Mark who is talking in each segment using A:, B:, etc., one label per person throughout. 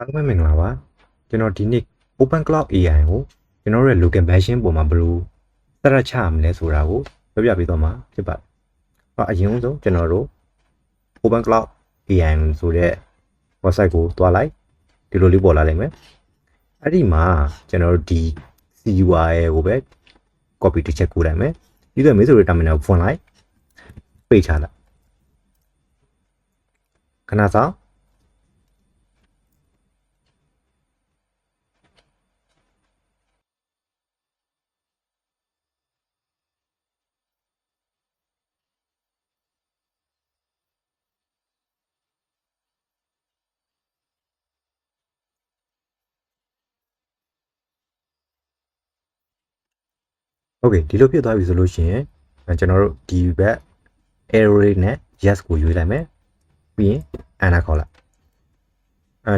A: အားလုံးပဲမင်္ဂလာပါကျွန်တော်ဒီနေ့ Open Cloud AI ကိုကျွန်တော်တို့ရဲ့ local version ပုံမှာဘယ်လိုစရချမလဲဆိုတာကိုပြောပြပေးသွားမှာဖြစ်ပါတယ်။အရင်ဆုံးကျွန်တော်တို့ Open Cloud AI ဆိုတဲ့ website ကိုတွားလိုက်ဒီလိုလေးပေါ်လာလိမ့်မယ်။အဲ့ဒီမှာကျွန်တော်တို့ဒီ CURL ကိုပဲ copy တစ်ချက်ကူးလိုက်မယ်။ပြီးတော့ Microsoft Terminal ကိုဖွင့်လိုက်ပိတ်ချလိုက်ခဏစောင့်โอเคဒီလိုဖြစ်သွားပြီဆိုလို့ရှိရင်ကျွန်တော်တို့ဒီဘက် array နဲ့ yes ကိုရွေးလိုက်မယ်ပြီးရင် enter ခေါ်လိုက်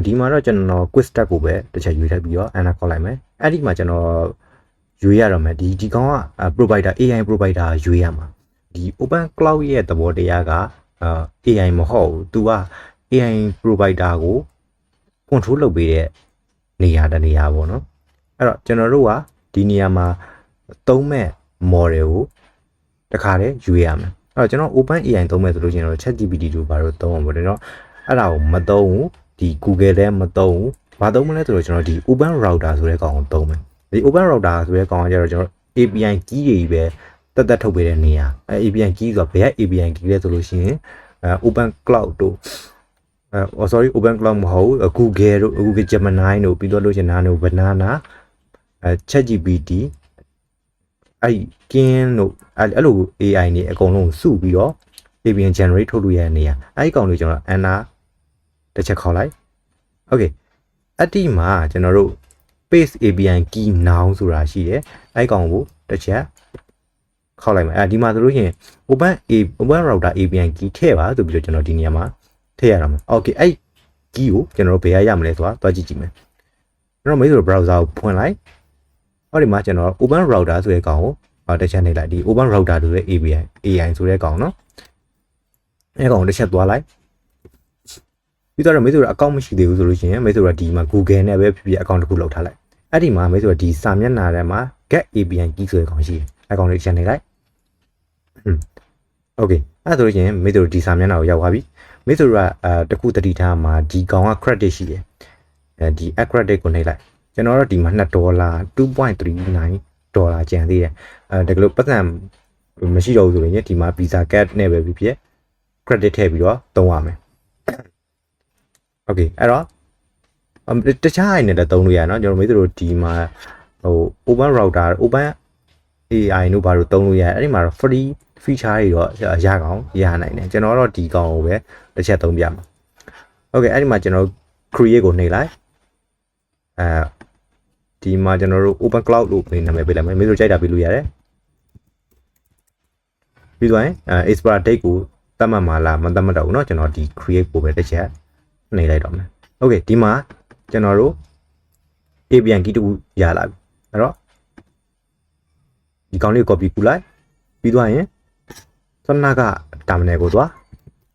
A: ဒီမှာတော့ကျွန်တော် quiz tag ကိုပဲတစ်ချက်ရွေးလိုက်ပြီးတော့ enter ခေါ်လိုက်မယ်အဲ့ဒီမှာကျွန်တော်ရွေးရတော့မယ်ဒီကောင်က provider AI provider ရွေးရမှာဒီ open cloud ရဲ့သဘောတရားကAI မဟုတ်ဘူးသူက AI provider ကို control လုပ်ပေးတဲ့နေရာတနေရာပေါ့နော်အဲ့တော့ကျွန်တော်တို့ကဒီနေရာမှာသုံးမဲ့ model ကိုတခါတည်းယူရမယ်အဲ့တော့ကျွန်တော် open AI သုံးမဲ့ဆိုလို့ရှိရင်တော့ ChatGPT တို့ဘာလို့သုံးအောင်ပေါ့နော်အဲ့ဒါကိုမသုံးဘူးဒီ Google လည်းမသုံးဘူးဘာသုံးမလဲဆိုတော့ကျွန်တော်ဒီ open router ဆိုတဲ့ကောင်ကိုသုံးမယ်ဒီ open router ဆိုတဲ့ကောင်ကကျတော့ကျွန်တော် API key တွေပဲတက်ထုတ်ပေးတဲ့နေရာအဲ API key ဆိုတာဘယ်က API key လဲဆိုလို့ရှိရင် open cloud တို့sorry open cloud မဟုတ် Google တို့ Google Gemini တို့ပြီးတော့လို့ရှင်နာတို့ banana ChatGPT အဲ့ကင်းတို့အဲ့လို AI နေအကုန်လုံးစုပြီးတော့ API generate ထုတ်လို့ရတဲ့နေရာအဲ့ဒီကောင်လေးကျွန်တော် enter တစ်ချက်ခေါ်လိုက် okay အဲ့ဒီမှာကျွန်တော်တို့ paste API key now ဆိုတာရှိတယ်အဲ့ဒီကောင်ကိုတစ်ချက်ခေါ်လိုက်မယ်ဒီမှာဆိုလို့ရှိရင် open router API key ထည့်ပါဆိုပြီးတော့ကျွန်တော်ဒီနေရာမှာထည့်ရတာမှာ okay အဲ့ key ကိုကျွန်တော်တို့ဘယ်ရမလဲဆိုတာသွားကြည့်ကြည့်မယ်ကျွန်တော်မိတ်ဆွေ browser ကိုဖွင့်လိုက်ဟောဒီမှာကျွန်တော် open router ဆိုတဲ့ကောင်ကိုတစ်ချက်နှိပ်လိုက်ဒီ open router ဆိုတဲ့ API AI ဆိုတဲ့ကောင်နော်အဲ့ကောင်ကိုတစ်ချက်သွားလိုက်ပြီးတော့မိတ်ဆွေအကောင့်မရှိသေးဘူးဆိုလို့ရှိရင်မိတ်ဆွေကဒီမှာ Google နဲ့ပဲဖြစ်ဖြစ်အကောင့်တစ်ခုလောက်ထားလိုက်အဲ့ဒီမှာမိတ်ဆွေကဒီစာမျက်နှာထဲမှာ get API key ဆိုတဲ့ကောင်ရှိတယ်အဲ့ကောင်လေးတစ်ချက်နှိပ်လိုက်okay အဲ့ဆိုလို့ရှိရင်မိတ်ဆွေဒီစာမျက်နှာကိုရောက်သွားပြီမိတ်ဆွေကတစ်ခုတတိထားမှာဒီကောင်က credit ရှိတယ်ဒီ credit ကိုနှိပ်လိုက်ကျွန်တော်တို့ဒီမှာ$2.39 ဒေါ်လာကျန်သေးတယ်တကယ်လို့ပတ်စံမရှိတော့ဘူးဆိုရင်ဒီမှာ Visa Card နဲ့ပဲဖြစ်ဖြစ် credit ထည့်ပြီးတော့သုံးရမယ် okay အဲ့တော့တခြားအိုင်နဲ့လည်းသုံးလို့ရနော်ကျွန်တော်မိတ်ဆွေတို့ဒီမှာopen router open AI တို့ဘာလို့သုံးလို့ရအဲ့ဒီမှာတော့ free feature တွေတော့ရကောင်ရနိုင်တယ်ကျွန်တော်တော့ဒီကောင်ကိုပဲတစ်ချက်သုံးပြမှာ okay အဲ့ဒီမှာကျွန်တော် create ကိုနှိပ်လိုက်ဒီမှာကျွန်တော်တို့ open cloud လို့နာမည်ပေးလိုက်မယ်မိတ်ဆွေကြိုက်တာပေးလို့ရတယ်ပြီးသွားရင် expire date ကိုသတ်မှတ်မှာလားမသတ်မှတ်တော့ဘူးเนาะကျွန်တော်ဒီ create ကိုပဲတစ်ချက်နှိပ်လိုက်တော့မယ် okay ဒီမှာကျွန်တော်တို့ API key တခုရလာပြီအဲ့တော့ဒီကောင်လေး copy ကူလိုက်ပြီးသွားရင်သနာက terminal ကိုသွား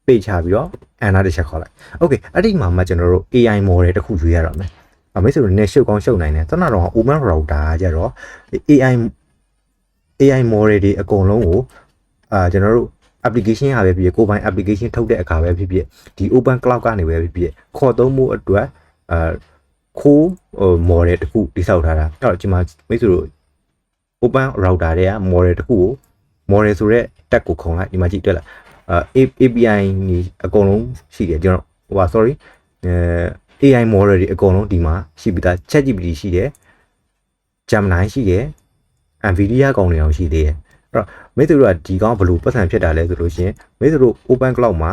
A: ပိတ်ချပြီးတော့ enter တစ်ချက်ခေါ်လိုက် okay အဲ့ဒီမှာကျွန်တော်တို့ AI model တခုရွေးရတော့မယ်မိတ်ဆွေတို့နည်းရှုပ်ကောင်းရှုပ်နိုင်တယ်သနာတော့ open router ကြတော့ AI model တွေအကုန်လုံးကိုကျွန်တော်တို့ application ဟာပဲဖြစ်ဖြစ်ကိုယ်ပိုင် application ထုတ်တဲ့အခါပဲဖြစ်ဖြစ်ဒီ open cloud ကနေပဲဖြစ်ဖြစ်ခေါ်သုံးမှုအတွက်ခိုး model တခုတိစောက်ထားတာအဲ့တော့ဒီမှာမိတ်ဆွေတို့ open router တွေက model တခုကို model ဆိုတဲ့ tag ကိုခုံလိုက်ဒီမှာကြည့်တွေ့လားAPI นี่အကုန်လုံးရှိတယ်ကျွန်တော်sorry AI model တွေအကုန်လုံးဒီမှာရှိပြီးသား ChatGPT ရှိတယ် Gemini ရှိတယ် Nvidia ကောင်တွေအောင်ရှိသေးတယ်အဲ့တော့မိတ်ဆွေတို့ကဒီကောင်ဘယ်လိုပတ်စံဖြစ်တာလဲဆိုလို့ရှိရင်မိတ်ဆွေတို့ open cloud မှာ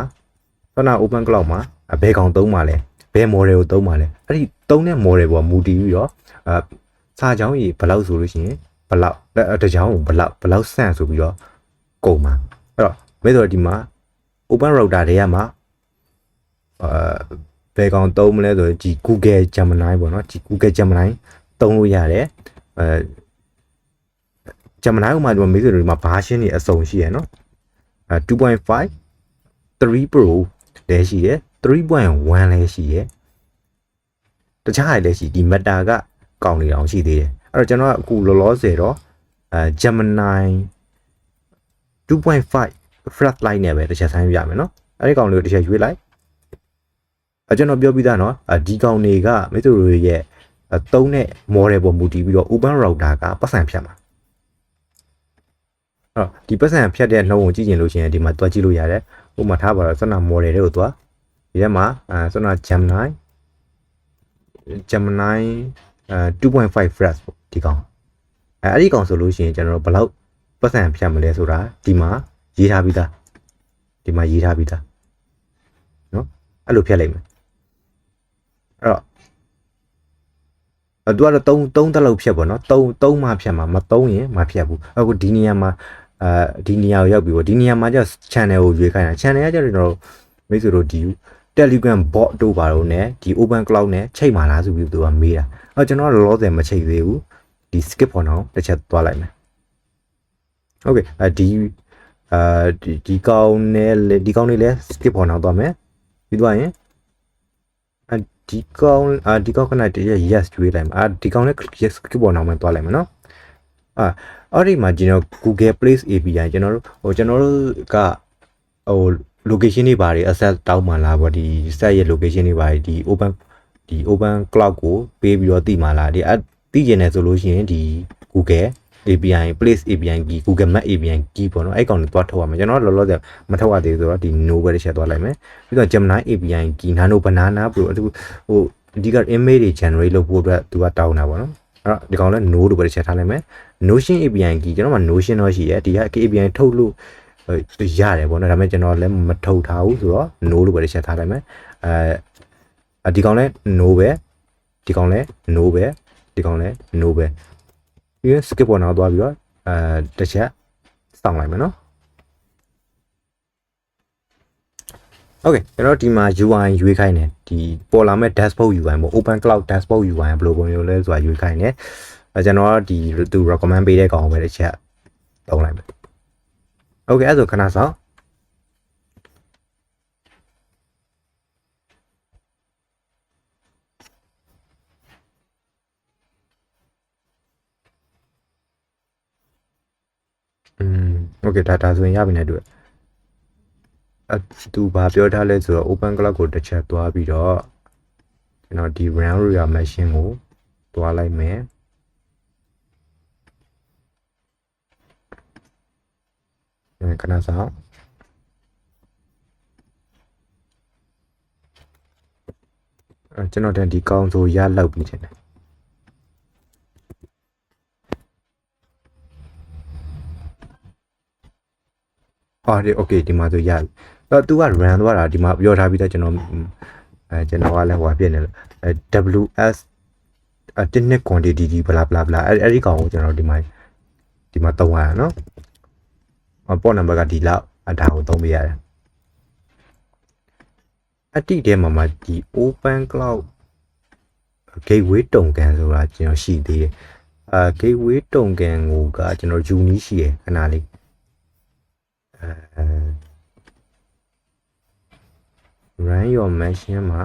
A: ခဏ open cloud မှာဘယ်ကောင်သုံးမှာလဲဘယ် model ကိုသုံးမှာလဲအဲ့ဒီသုံးတဲ့ model ပေါ်မူတည်ပြီးတော့စာကြောင်းကြီးဘယ်လောက်ဆိုလို့ရှိရင်ဘယ်လောက်တကြောင်းကိုဘယ်လောက်ဆန့်ဆိုပြီးတော့ကုန်မှာအဲ့တော့မိတ်ဆွေတို့ဒီမှာ open router တွေကမှာဘယ်ကောင်သုံးမလဲဆိုရင်ဒီ Google Gemini ပေါ့နော်ဒီ Google Gemini သုံးလို့ရတယ်Gemini ဥမာဒီမှာမိတ်ဆွေတို့ဒီမှာ version တွေအစုံရှိရနော်2.5 3 Pro လည်းရှိတယ်3.1လည်းရှိတယ် တခြားဟာလည်းရှိဒီ Meta ကကောင်းနေအောင်ရှိသေးတယ်အဲ့တော့ကျွန်တော်ကအခုလောလောဆယ်တော့Gemini 2.5 flat line နဲ့ပဲတစ်ချက်ဆိုင်ပြရမယ်နော်အဲ့ဒီကောင်လေးကိုတစ်ချက်ရွေးလိုက်ကျွန်တော်ပြောပြီးသားနော်ဒီကောင်တွေကမိသူတို့ရဲ့သုံးတဲ့ model ပေါ်မူတည်ပြီးတော့ open router ကပတ်စံဖြတ်မှာအဲ့တော့ဒီပတ်စံဖြတ်တဲ့နှုံးကိုကြည့်ရင်လို့ရှိရင်ဒီမှာတွားကြည့်လို့ရတယ်ဥပမာထားပါတော့စန model တွေကိုတွားဒီထဲမှာစန Gemini 2.5 flash ဒီကောင်အဲ့ဒီကောင်ဆိုလို့ရှိရင်ကျွန်တော်တို့ဘယ်လောက်ပတ်စံဖြတ်မလဲဆိုတာဒီမှာရေးထားပြီးသားနော်အဲ့လိုဖြတ်လိုက်မယ်အဲ့တော့သူကတော့3တက်လောက်ဖြတ်ပေါ့နော်3မှဖြတ်မှာမ3ရင်မဖြတ်ဘူးအခုဒီနေရာမှာဒီနေရာကိုရောက်ပြီပေါ့ဒီနေရာမှာကျ channel ကိုရွေးခိုင်းတာ channel ကကျတော့ကျွန်တော်မိတ်ဆွေတို့ဒီ Telegram bot တို့ပါတော့ ਨੇ ဒီ open cloud နဲ့ချိန်မှာလားဆိုပြီးသူကမေးတာကျွန်တော်လောလောဆယ်မချိန်သေးဘူးဒီ skip ပေါ်တော့တစ်ချက်သွားလိုက်မယ် okay ဒီကောင်နဲ့လဲ skip ပေါ်တော့သွားမယ်ပြီးသွားရင်ဒီကောင်ခဏတည်း yes ကျွေးလိုက်မှာဒီကောင်နဲ့ yes skip ပေါ်တော့မှသွားလိုက်မယ်နော်အဲ့ဒီမှာကျွန်တော် Google Place API ကျွန်တော်တို့ကlocation တွေဘာတွေ access တောင်းမှလားပေါ့ဒီ site ရဲ့ location တွေဘာတွေဒီ open cloud ကိုပေးပြီးတော့တည်မှလားဒီတည်ကျင်တယ်ဆိုလို့ရှိရင်ဒီ Google API Place API key Google Map API key ပေါ့နော်အဲ့ကောင်ကိုသွားထုတ်ရမယ်ကျွန်တော်လောလောဆယ်မထုတ်ရသေးဘူးဆိုတော့ဒီ no ပဲတစ်ချက်သွားလိုက်မယ်ပြီးတော့ Gemini API key Nano Banana Pro အဓိက image တွေ generate လုပ်ဖို့အတွက်သူကတောင်းတာပေါ့နော်အဲ့တော့ဒီကောင်လည်း no လို့ပဲတစ်ချက်ထားလိုက်မယ် Notion API key ကျွန်တော်မှ Notion တော့ရှိရဲဒီက API ထုတ်လို့ရတယ်ပေါ့နော်ဒါပေမဲ့ကျွန်တော်လည်းမထုတ်ထားဘူးဆိုတော့ no လို့ပဲတစ်ချက်ထားလိုက်မယ်ဒီကောင်လည်း no ပဲဒီကောင်လည်း no ပဲဒီကောင်လည်း no ပဲပြီးရင် skip ပေါ်နောက်သွားပြီးတော့တစ်ချက်စောင့်လိုက်မယ်နော် okay ကျွန်တော်ဒီမှာ UI ရွေးခိုင်းတယ်ဒီပေါ်လာမဲ့ dashboard UI ပေါ့ open cloud dashboard UI ဘယ်လိုပုံမျိုးလဲဆိုတာရွေးခိုင်းတယ်ကျွန်တော်ဒီသူ recommend ပေးတဲ့ကောင်ပဲတစ်ချက်သုံးလိုက်မယ် okay အဲ့ဒါဆိုခဏစောင့်okay ဒါဆိုရင်ရပြီနဲ့တွေ့သူဘာပြောထားလဲဆိုတော့ open cloud ကိုတစ်ချက်သွားပြီးတော့ကျွန်တော်ဒီ run area machine ကိုသွားလိုက်မယ်ခဏစောင့်ကျွန်တော်ဒီကောင်ဆိုရလောက်ပြီးတယ်okay ဒီမှာဆိုရပြီသူက run သွားတာဒီမှာပြောထားပြီးတော့ကျွန်တော်ကလည်းဟိုပြည့်နေလို့WS technique quantity ဘလာဘလာဘလာအဲ့ဒီကောင်ကိုကျွန်တော်ဒီမှာသုံးရတာနော်ပေါ့နံပါတ်ကဒီလောက်ဒါကိုသုံးပေးရတယ်အတိတဲမှာဒီ open cloud gateway token ဆိုတာကျွန်တော်ရှိသေးတယ်gateway token ကိုကကျွန်တော်ယူနီးရှိရခဏလေးrun your machine မှာ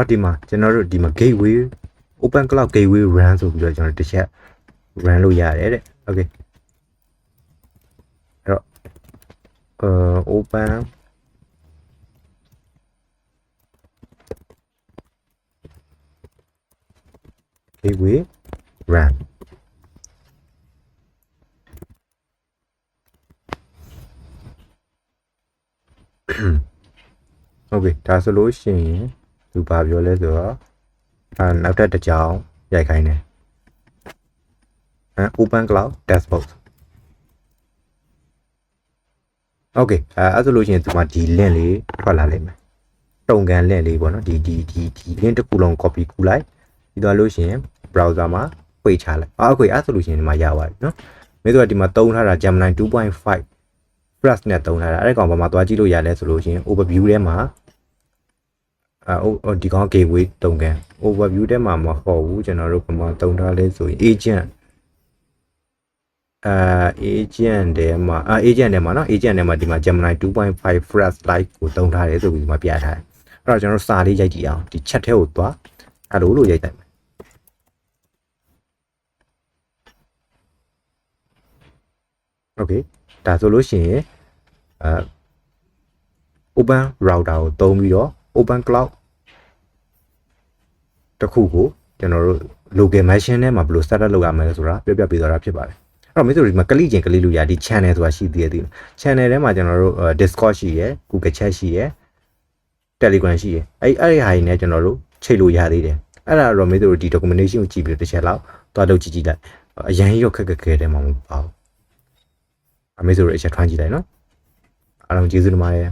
A: ဒီမှာကျွန်တော်တို့ဒီမှာ gateway open cloud gateway run ဆိုပြီးတော့ကျွန်တော်တစ်ချက် run လို့ရတယ်တဲ့ okay အဲ့တော့open gateway run okay ဒါဆိုလို့ရှိရင်သူဘာပြောလဲဆိုတော့နောက်ထပ်တစ်ကြောင်ရိုက်ခိုင်းတယ်open cloud dashboard okay အဲ့ဆိုလို့ရှိရင်ဒီမှာဒီ link လေးထွက်လာလိမ့်မယ်တုံကန် link လေးပေါ့နော်ဒီ link တစ်ခုလုံး copy ကူးလိုက်ပြီးတော့လို့ရှိရင် browser မှာပိတ်ချလိုက်okay အဲ့ဆိုလို့ရှိရင်ဒီမှာရပါတယ်နော်မင်းတို့ကဒီမှာသုံးထားတာ Gemini 2.5 plus နဲ့သုံးထားတာအဲ့ကောင်ဘာမှသွားကြည့်လို့ရလဲဆိုလို့ရှိရင် overview ထဲမှာဒီကောင် gateway တုံကန် overview ထဲမှာမဟုတ်ဘူးကျွန်တော်တို့ဘာမှသုံးထားလဲဆိုရင် agent agent ထဲမှာagent ထဲမှာเนาะ agent ထဲမှာဒီမှာ Gemini 2.5 Flash Light ကိုတုံးထားတယ်ဆိုပြီးဒီမှာပြထားတယ်အဲ့တော့ကျွန်တော်တို့စာလေးရိုက်ကြည့်အောင်ဒီ chat ထဲကိုသွားအဲ့လိုရိုက်တယ်โอเคဒါဆိုလို့ရှိရင်open router ကိုသုံးပြီးတော့ open cloud တခုကိုကျွန်တော်တို့ local machine ထဲမှာဘယ်လို setup လုပ်ရမလဲဆိုတာပြပြပေးသွားတာဖြစ်ပါတယ်အဲ့တော့မင်းတို့ဒီမှာကလိကျင်ကလိလို့ရဒီ channel ဆိုတာရှိသေးတယ် channel ထဲမှာကျွန်တော်တို့ Discord ရှိရယ် Google Chat ရှိရယ် Telegram ရှိရယ်အဲ့ဒီဟာတွေနဲ့ကျွန်တော်တို့ချိန်လို့ရသေးတယ်အဲ့ဒါတော့မင်းတို့ဒီ documentation ကိုကြည့်ပြီးတစ်ချက်လောက်သွားလုပ်ကြည့်လိုက်အရင်ရောက်ခက်ခဲတယ်မှာမဟုတ်ပါဘူးအမေဆိုရအချက်ထွန်းကြည့်လိုက်နော်အားလုံးကျေးဇူးတင်ပါတယ်